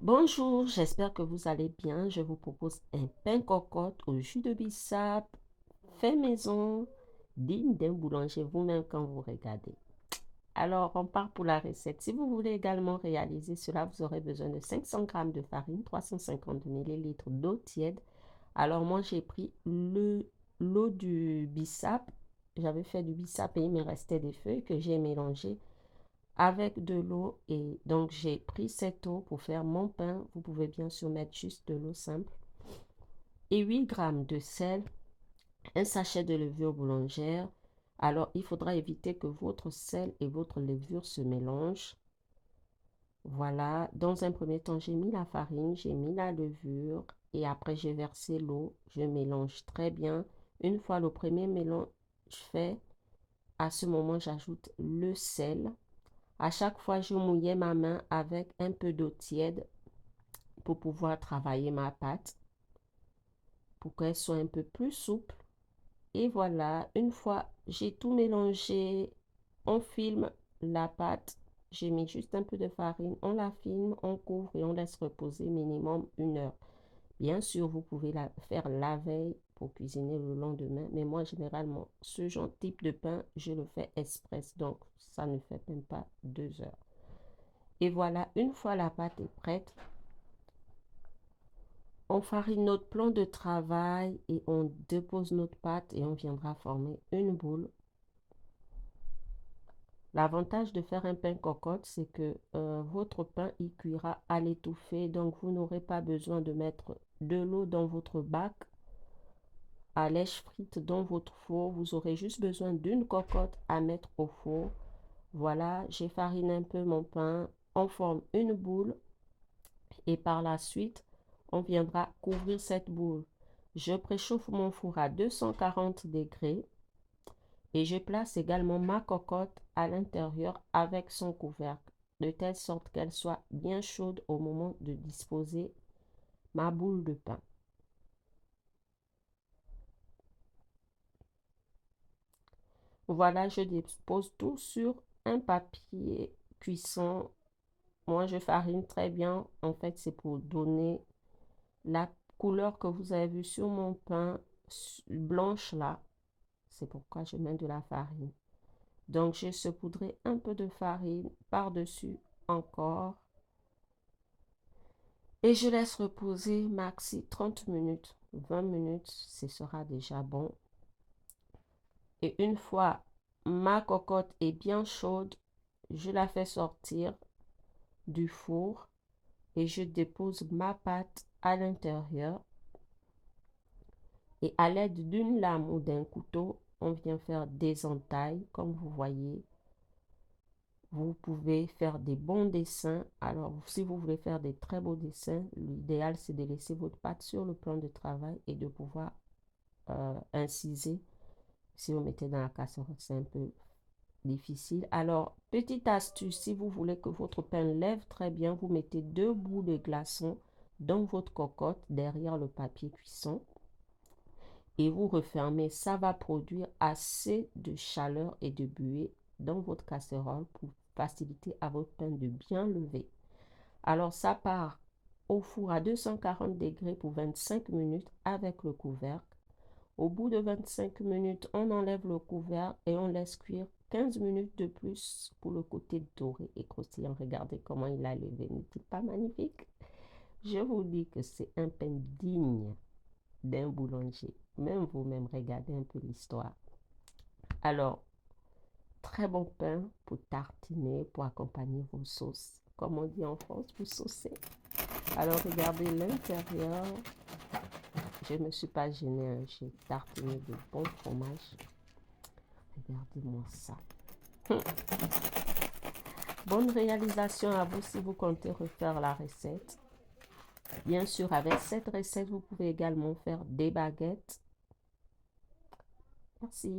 Bonjour, j'espère que vous allez bien. Je vous propose un pain cocotte au jus de bissap, fait maison, digne d'un boulanger vous-même quand vous regardez. Alors, on part pour la recette. Si vous voulez également réaliser cela, vous aurez besoin de 500 g de farine, 350 ml d'eau tiède. Alors, moi, j'ai pris l'eau du bissap. J'avais fait du bissap et il me restait des feuilles que j'ai mélangées avec de l'eau, et donc j'ai pris cette eau pour faire mon pain. Vous pouvez bien sûr mettre juste de l'eau simple et 8 g de sel, un sachet de levure boulangère. Alors il faudra éviter que votre sel et votre levure se mélangent. Voilà, dans un premier temps j'ai mis la farine, j'ai mis la levure et après j'ai versé l'eau. Je mélange très bien. Une fois le premier mélange fait, à ce moment j'ajoute le sel. À chaque fois, je mouillais ma main avec un peu d'eau tiède pour pouvoir travailler ma pâte, pour qu'elle soit un peu plus souple. Et voilà, une fois j'ai tout mélangé, on filme la pâte. J'ai mis juste un peu de farine, on la filme, on couvre et on laisse reposer minimum 1 heure. Bien sûr, vous pouvez la faire la veille pour cuisiner le lendemain, mais moi, généralement, ce genre type de pain, je le fais express, donc ça ne fait même pas 2 heures. Et voilà, une fois la pâte est prête, on farine notre plan de travail et on dépose notre pâte et on viendra former une boule. L'avantage de faire un pain cocotte, c'est que votre pain il cuira à l'étouffée, donc vous n'aurez pas besoin de mettre de l'eau dans votre bac à lèche frite dans votre four. Vous aurez juste besoin d'une cocotte à mettre au four. Voilà, j'ai fariné un peu mon pain, on forme une boule et par la suite, on viendra couvrir cette boule. Je préchauffe mon four à 240 degrés et je place également ma cocotte à l'intérieur avec son couvercle, de telle sorte qu'elle soit bien chaude au moment de disposer ma boule de pain. Voilà, je dispose tout sur un papier cuisson. Moi, je farine très bien. En fait, c'est pour donner la couleur que vous avez vue sur mon pain blanche là. C'est pourquoi je mets de la farine. Donc, j'ai saupoudré un peu de farine par-dessus encore. Et je laisse reposer maxi 30 minutes, 20 minutes, ce sera déjà bon. Et une fois ma cocotte est bien chaude, je la fais sortir du four et je dépose ma pâte à l'intérieur. Et à l'aide d'une lame ou d'un couteau, on vient faire des entailles, comme vous voyez. Vous pouvez faire des bons dessins. Alors, si vous voulez faire des très beaux dessins, l'idéal, c'est de laisser votre pâte sur le plan de travail et de pouvoir inciser. Si vous mettez dans la casserole, c'est un peu difficile. Alors, petite astuce, si vous voulez que votre pain lève très bien, vous mettez 2 bouts de glaçons dans votre cocotte derrière le papier cuisson et vous refermez. Ça va produire assez de chaleur et de buée dans votre casserole pour faciliter à votre pain de bien lever. Alors, ça part au four à 240 degrés pour 25 minutes avec le couvercle. Au bout de 25 minutes, on enlève le couvercle et on laisse cuire 15 minutes de plus pour le côté doré et croustillant. Regardez comment il a levé. N'est-il pas magnifique? Je vous dis que c'est un pain digne d'un boulanger. Même vous-même, regardez un peu l'histoire. Alors, très bon pain pour tartiner, pour accompagner vos sauces. Comme on dit en France, vous saucez. Alors, regardez l'intérieur. Je ne me suis pas gênée, hein. J'ai tartiné de bon fromage. Regardez-moi ça. Bonne réalisation à vous si vous comptez refaire la recette. Bien sûr, avec cette recette, vous pouvez également faire des baguettes. Merci.